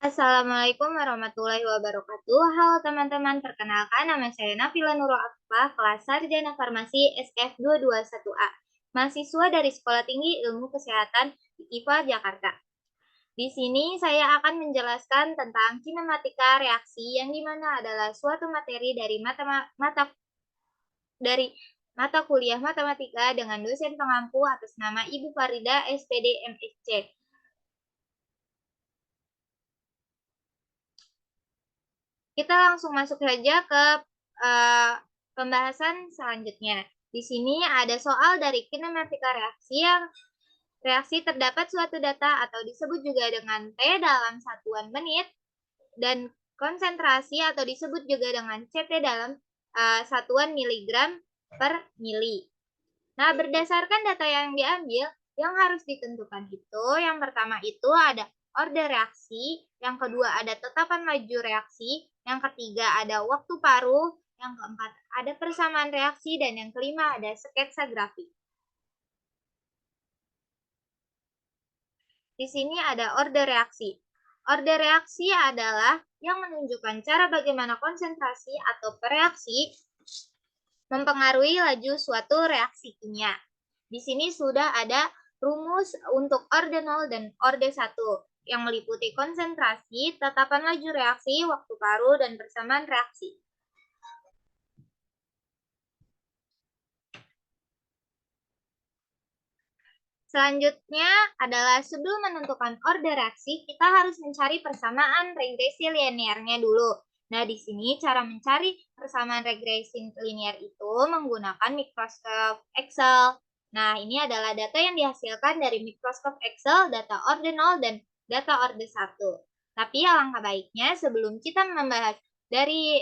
Assalamualaikum warahmatullahi wabarakatuh. Halo teman-teman, perkenalkan nama saya Nafila Nurul Akifah, kelas Sarjana Farmasi SF221A, mahasiswa dari Sekolah Tinggi Ilmu Kesehatan IKIFA Jakarta. Di sini saya akan menjelaskan tentang kinematika reaksi yang dimana adalah suatu materi dari mata kuliah matematika dengan dosen pengampu atas nama Ibu Farida SPD MSc. Kita langsung masuk saja ke pembahasan selanjutnya. Di sini ada soal dari kinematika reaksi yang reaksi terdapat suatu data atau disebut juga dengan T dalam satuan menit dan konsentrasi atau disebut juga dengan CT dalam satuan miligram per mili. Nah, berdasarkan data yang diambil, yang harus ditentukan itu, yang pertama itu ada order reaksi, yang kedua ada tetapan laju reaksi, yang ketiga ada waktu paruh, yang keempat ada persamaan reaksi, dan yang kelima ada sketsa grafik. Di sini ada order reaksi. Order reaksi adalah yang menunjukkan cara bagaimana konsentrasi atau reaksi mempengaruhi laju suatu reaksi kimia. Di sini sudah ada rumus untuk orde 0 dan orde 1 yang meliputi konsentrasi, tetapan laju reaksi, waktu paruh, dan persamaan reaksi. Selanjutnya adalah sebelum menentukan orde reaksi, kita harus mencari persamaan regresi linearnya dulu. Nah, di sini cara mencari persamaan regresi linear itu menggunakan mikroskop Excel. Nah, ini adalah data yang dihasilkan dari mikroskop Excel, data orde 0 dan data orde 1. Tapi alangkah baiknya sebelum kita membahas dari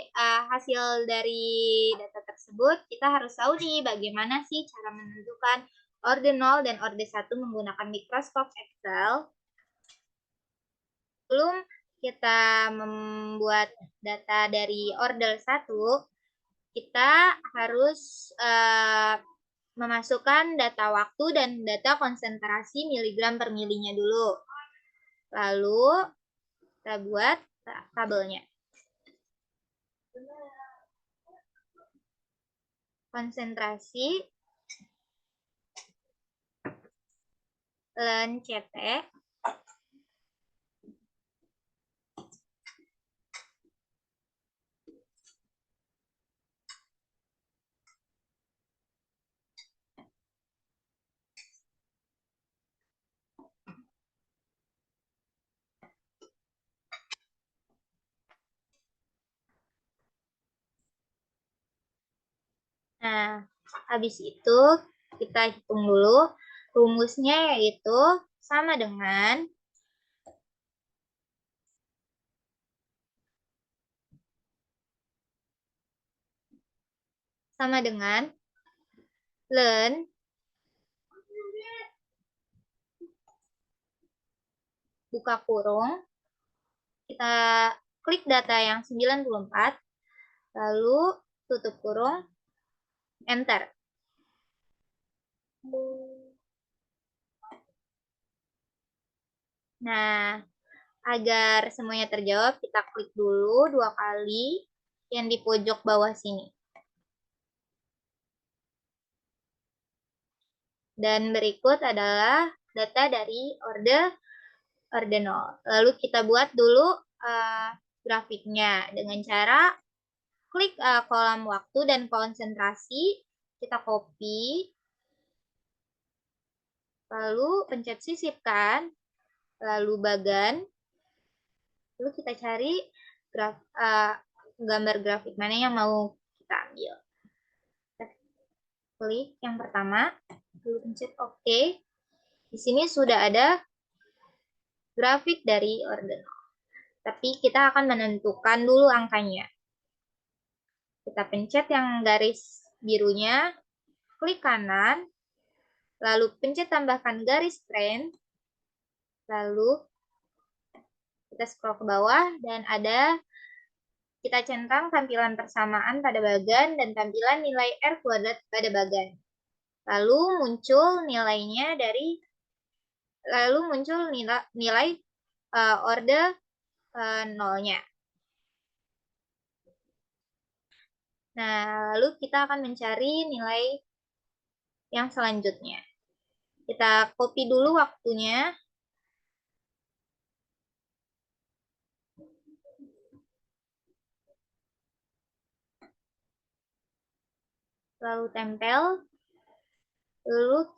hasil dari data tersebut, kita harus tahu nih bagaimana sih cara menentukan orde 0 dan orde 1 menggunakan mikroskop Excel. Sebelum kita membuat data dari orde 1, kita harus memasukkan data waktu dan data konsentrasi miligram per milinya dulu. Lalu kita buat tabelnya. Konsentrasi ln CT Nah, habis itu kita hitung dulu rumusnya, yaitu sama dengan ln buka kurung, kita klik data yang 94, lalu tutup kurung, enter. Nah, agar semuanya terjawab, kita klik dulu 2 kali yang di pojok bawah sini. Dan berikut adalah data dari orde 0. Lalu kita buat dulu grafiknya dengan cara klik kolom waktu dan konsentrasi, kita copy, lalu pencet sisipkan, lalu bagan, lalu kita cari gambar grafik mana yang mau kita ambil. Kita klik yang pertama, lalu pencet OK. Di sini sudah ada grafik dari orde 0. Tapi kita akan menentukan dulu angkanya. Kita pencet yang garis birunya, klik kanan, lalu pencet tambahkan garis trend, lalu kita scroll ke bawah dan kita centang tampilan persamaan pada bagan dan tampilan nilai R kuadrat pada bagan. Lalu muncul nilai orde nolnya. Nah, lalu kita akan mencari nilai yang selanjutnya. Kita copy dulu waktunya. Lalu tempel. Lalu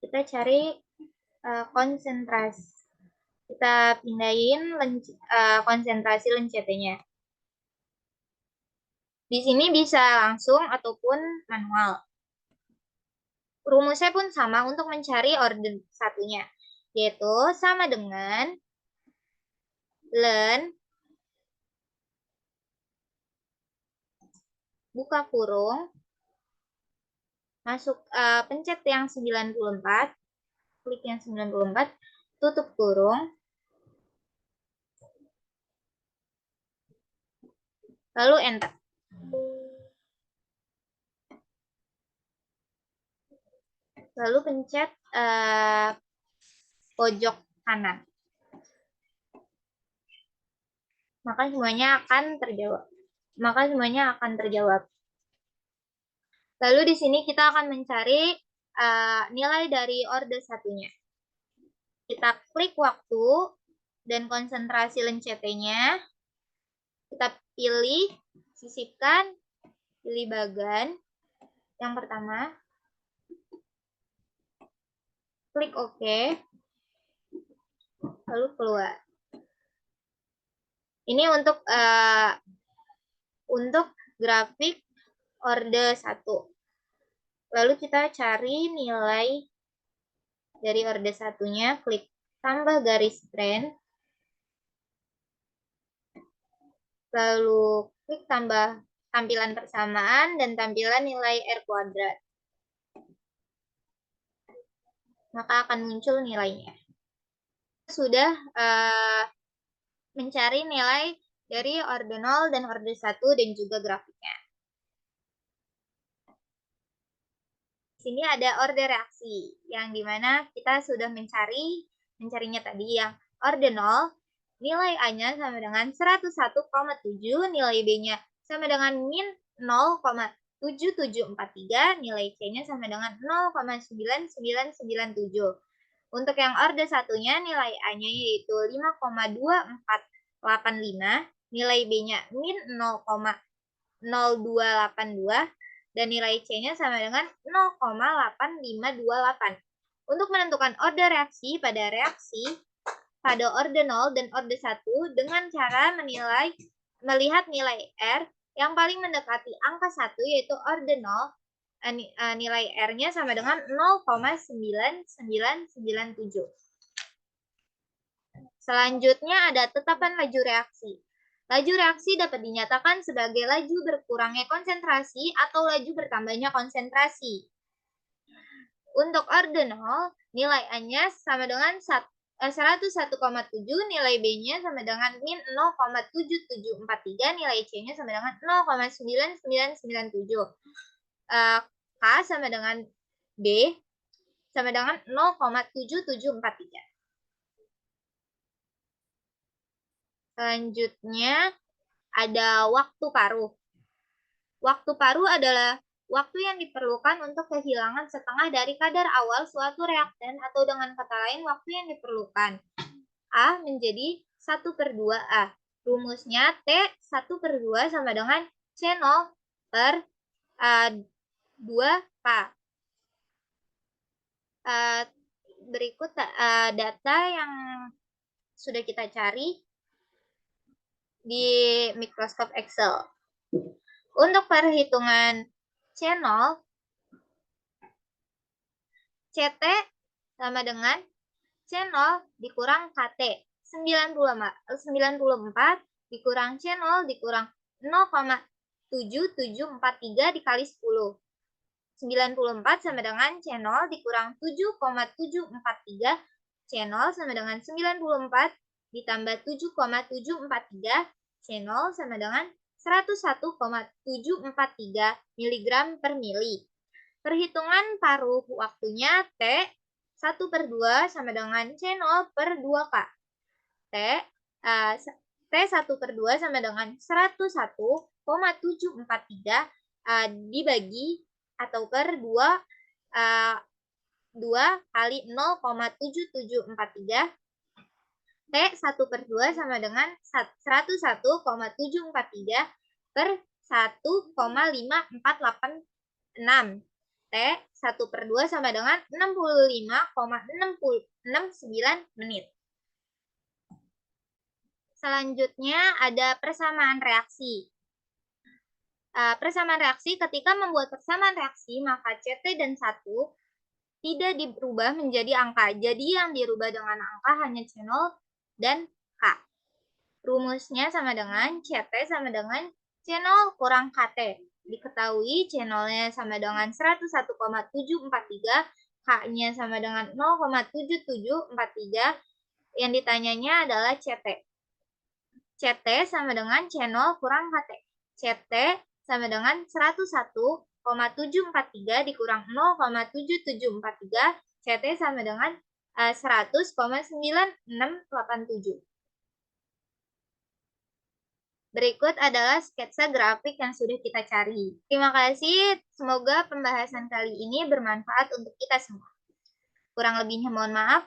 kita cari konsentrasi. Kita pindahin konsentrasi lencetnya. Di sini bisa langsung ataupun manual. Rumusnya pun sama untuk mencari order satunya, yaitu sama dengan len buka kurung masuk pencet yang 94, klik yang 94, tutup kurung, lalu enter. Lalu pencet pojok kanan. Maka semuanya akan terjawab. Lalu di sini kita akan mencari nilai dari order satunya. Kita klik waktu dan konsentrasi lencetnya. Kita pilih, sisipkan, pilih bagan. Yang pertama, klik OK, lalu keluar. Ini untuk grafik order 1. Lalu kita cari nilai dari order satunya, klik tambah garis trend, lalu klik tambah tampilan persamaan dan tampilan nilai R kuadrat. Maka akan muncul nilainya. Sudah mencari nilai dari order 0 dan order 1 dan juga grafiknya. Sini ada order reaksi, yang dimana kita sudah mencarinya tadi yang order 0, nilai A-nya sama dengan 101,7, nilai B-nya sama dengan min 0,7743, nilai C-nya sama dengan 0,9997. Untuk yang order satunya, nilai A-nya yaitu 5,2485, nilai B-nya min 0,0282, dan nilai C-nya sama dengan 0,8528. Untuk menentukan order reaksi pada order 0 dan order 1 dengan cara melihat nilai R yang paling mendekati angka 1 yaitu order 0, nilai R-nya sama dengan 0,9997. Selanjutnya ada tetapan laju reaksi. Laju reaksi dapat dinyatakan sebagai laju berkurangnya konsentrasi atau laju bertambahnya konsentrasi. Untuk order 0, nilai A-nya sama dengan 101,7, nilai B-nya sama dengan min 0,7743, nilai C-nya sama dengan 0,9997. K sama dengan B sama dengan 0,7743. Selanjutnya ada waktu paruh. Waktu paruh adalah waktu yang diperlukan untuk kehilangan setengah dari kadar awal suatu reaktan, atau dengan kata lain waktu yang diperlukan A menjadi 1/2A. Rumusnya T1/2 sama dengan C0/2K. Berikut data yang sudah kita cari di mikroskop Excel. Untuk perhitungan C0, CT sama dengan C0 dikurang KT. 94 dikurang C0 dikurang 0,7743 dikali 10. 94 sama dengan C0 dikurang 7,743. C0 sama dengan 94 ditambah 7,743. C0 sama dengan 101,743 mg per mili. Perhitungan paruh waktunya T 1/2 sama dengan C0 per 2K. T 1/2 sama dengan 101,743 dibagi atau per 2 kali 0,7743. T 1/2 sama dengan 101,743 per 1,5486. T 1/2 sama dengan 65,669 menit. Selanjutnya ada persamaan reaksi. Persamaan reaksi, ketika membuat persamaan reaksi, maka CT dan 1 tidak dirubah menjadi angka. Jadi yang dirubah dengan angka hanya C0 dan K. Rumusnya sama dengan CT sama dengan C0 kurang KT. Diketahui C0-nya sama dengan 101,743, K-nya sama dengan 0,7743. Yang ditanyanya adalah CT. CT sama dengan C0 kurang KT. CT sama dengan 101,743 dikurang 0,7743. CT sama dengan 100,9687. Berikut adalah sketsa grafik yang sudah kita cari. Terima kasih, semoga pembahasan kali ini bermanfaat untuk kita semua. Kurang lebihnya mohon maaf.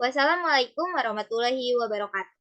Wassalamualaikum warahmatullahi wabarakatuh.